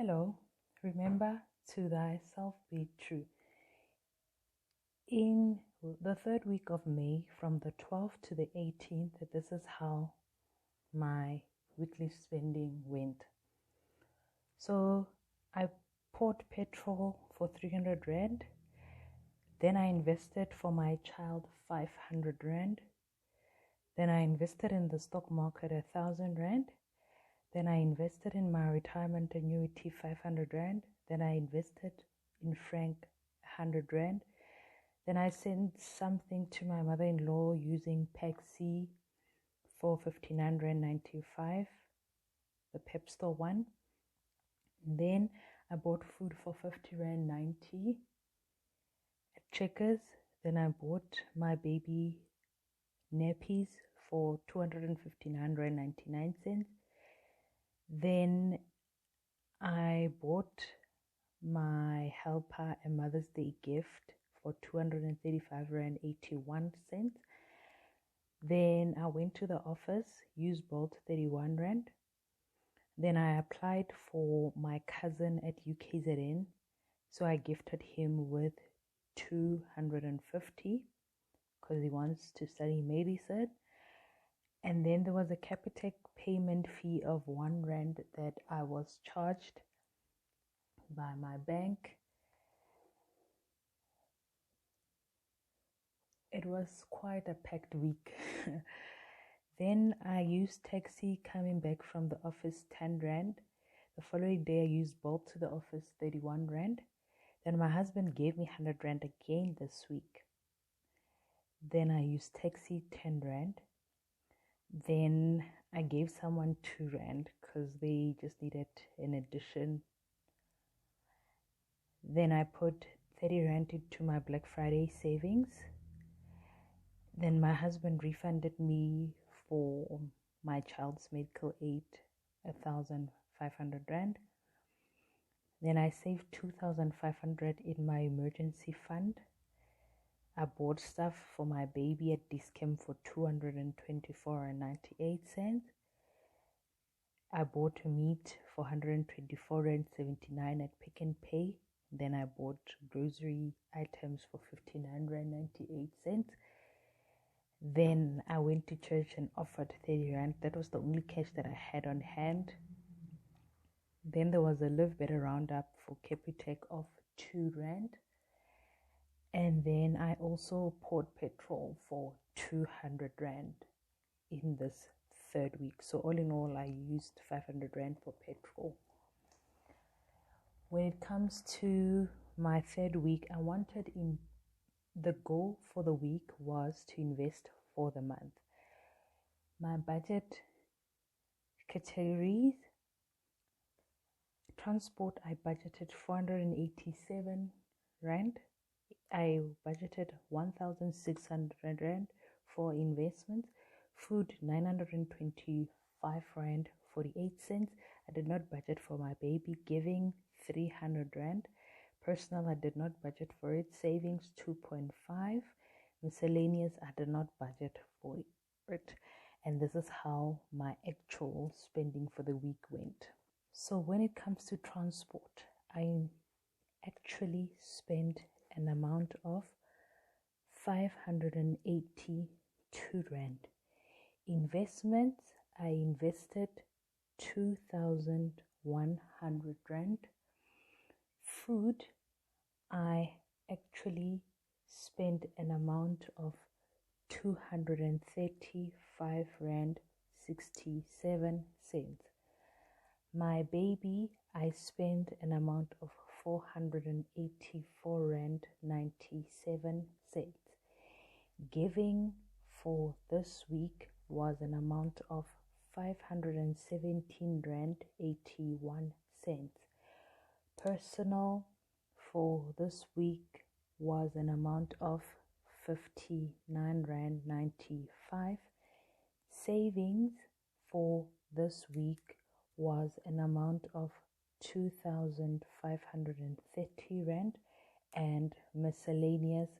Hello, remember to thyself be true. In the third week of May, from the 12th to the 18th, this is how my weekly spending went. So I poured petrol for 300 Rand. Then I invested for my child 500 Rand. Then I invested in the stock market 1,000 Rand. Then I invested in my retirement annuity 500 Rand. Then I invested in franc 100 Rand. Then I sent something to my mother-in-law using FSCA for 59 Rand 95, the Pep Store one. Then I bought food for 50 Rand 90 at Checkers. Then I bought my baby nappies for 259 Rand 99 cents. Then I bought my helper a Mother's Day gift for 235 Rand 81 cents. Then I went to the office, used Bolt 31 Rand. Then I applied for my cousin at UKZN, so I gifted him with 250 because he wants to study medicine. And then there was a Capitec payment fee of 1 Rand that I was charged by my bank. It was quite a packed week. Then I used taxi coming back from the office 10 Rand. The following day I used Bolt to the office 31 Rand. Then my husband gave me 100 Rand again this week. Then I used taxi 10 Rand. Then I gave someone 2 Rand because they just needed an addition. Then I put 30 Rand into my Black Friday savings. Then my husband refunded me for my child's medical aid 1,500 Rand. Then I saved 2,500 in my emergency fund. I bought stuff for my baby at Discount for 224 and 98 cents. I bought meat for 124 and 79 at Pick n Pay. Then I bought grocery items for 59 Rand 98 cents. Then I went to church and offered 30 Rand. That was the only cash that I had on hand. Then there was a Live Better Roundup for Capitec of 2 Rand. And then I also poured petrol for 200 Rand in this third week. So all in all, I used 500 Rand for petrol. When it comes to my third week, the goal for the week was to invest for the month. My budget categories: transport, I budgeted 487 Rand. I budgeted 1,600 Rand for investments. Food, 925 Rand 48 cents. I did not budget for my baby giving 300 Rand. Personal, I did not budget for it. Savings, 2.5. Miscellaneous, I did not budget for it. And this is how my actual spending for the week went. So when it comes to transport, I actually spent an amount of 582 Rand. Investments, I invested 2,100 Rand. Food, I actually spent an amount of 235 Rand 67 cents. My baby, I spent an amount of 484 Rand 97 cents. Giving for this week was an amount of 517 Rand 81 cents. Personal for this week was an amount of 59 Rand 95. Savings for this week was an amount of 2,530 Rand, and miscellaneous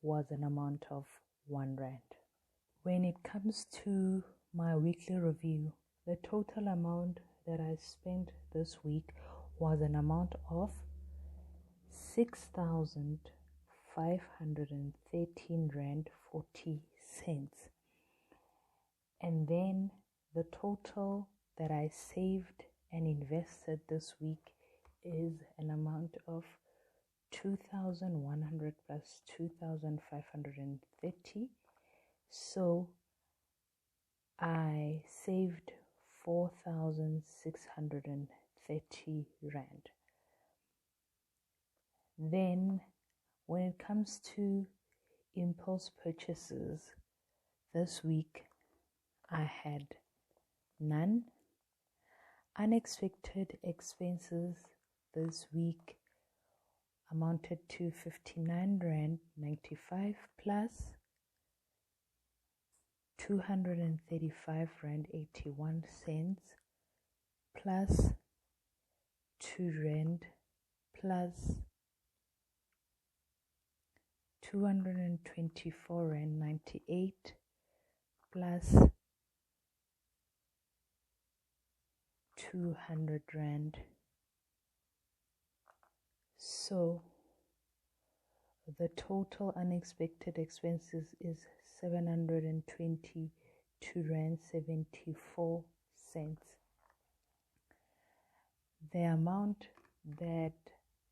was an amount of 1 Rand. When it comes to my weekly review, the total amount that I spent this week was an amount of 6,513 rand 40 cents. And then the total that I saved and invested this week is an amount of 2,100 plus 2,530. So I saved 4,630 rand. Then when it comes to impulse purchases, this week I had none. Unexpected expenses this week amounted to 59 rand 95 plus 235 rand 81 cents plus 2 rand plus 224 rand 98 plus 200 rand. So the total unexpected expenses is 722 rand 74 cents. The amount that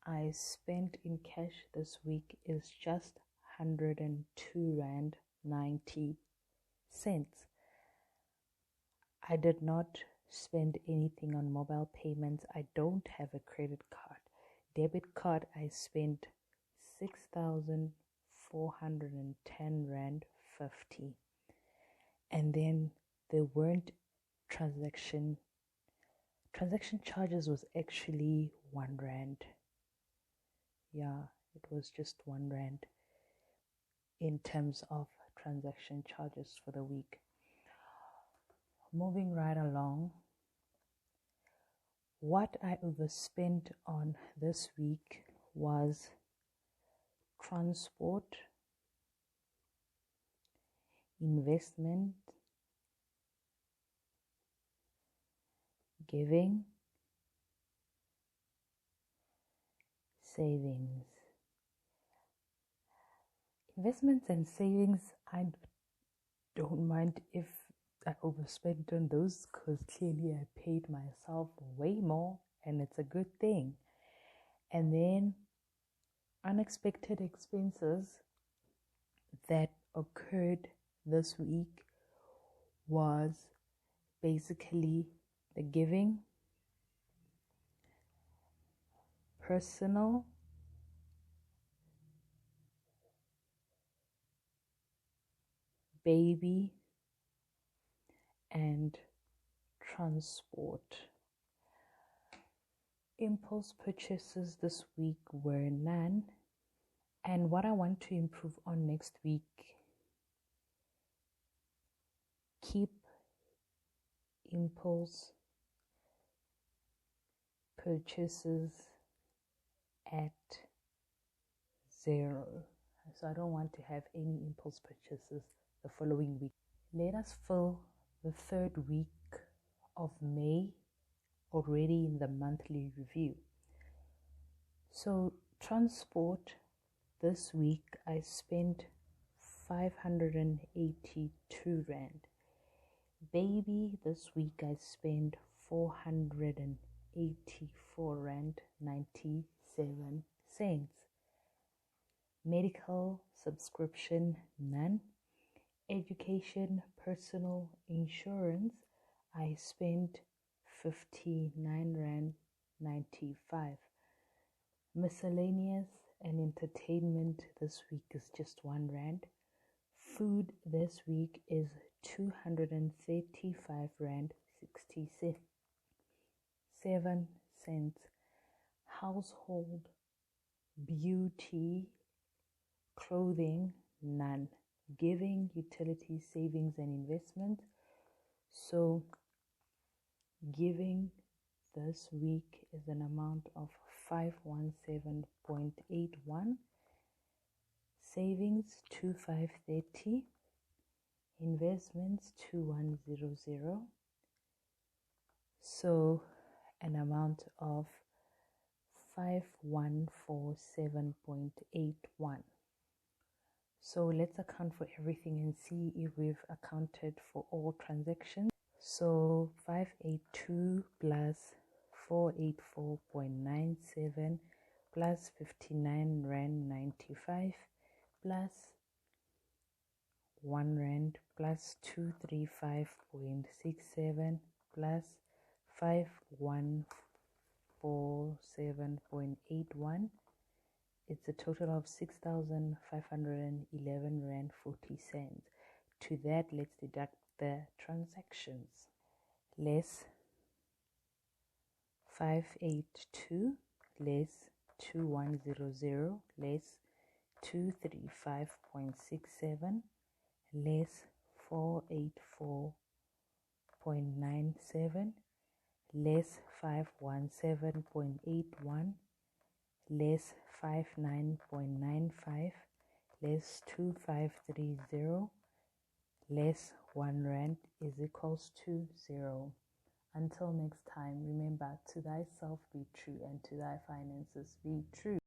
I spent in cash this week is just 102 rand 90 cents. I did not spend anything on mobile payments. I don't have a credit card. Debit card, I spent 6,410 rand 50. And then there weren't transaction charges was actually 1 rand. Yeah, it was just 1 rand in terms of transaction charges for the week. Moving right along, what I overspent on this week was transport, investment, giving, savings. Investments and savings, I don't mind if I overspent on those because clearly I paid myself way more and it's a good thing. And then unexpected expenses that occurred this week was basically the giving, personal, baby, and transport. Impulse purchases this week were none. And what I want to improve on next week, keep impulse purchases at 0. So I don't want to have any impulse purchases the following week. Let us fill the 3rd week of May already in the monthly review. So transport, this week I spent 582 rand. Baby, this week I spent 484 rand 97 cents. Medical subscription, none. Education, personal insurance, I spent 59 rand 95. Miscellaneous and entertainment this week is just 1 rand. Food this week is 235 rand 67 cents. Household, beauty, clothing, none. Giving, utilities, savings, and investment. So giving this week is an amount of 517.81. Savings 2530. Investments 2100. So an amount of 5147.81. So let's account for everything and see if we've accounted for all transactions. So 582 plus 484.97 plus 59 rand 95 plus 1 rand plus 235.67 plus 5147.81. It's a total of 6,511 rand 40 cents. To that, let's deduct the transactions. Less 582 less 2100 less 235.67 less 484.97 less 517.81 less 59.95 less 2530 less 1 rand is equals to 0. Until next time, remember, to thyself be true and to thy finances be true.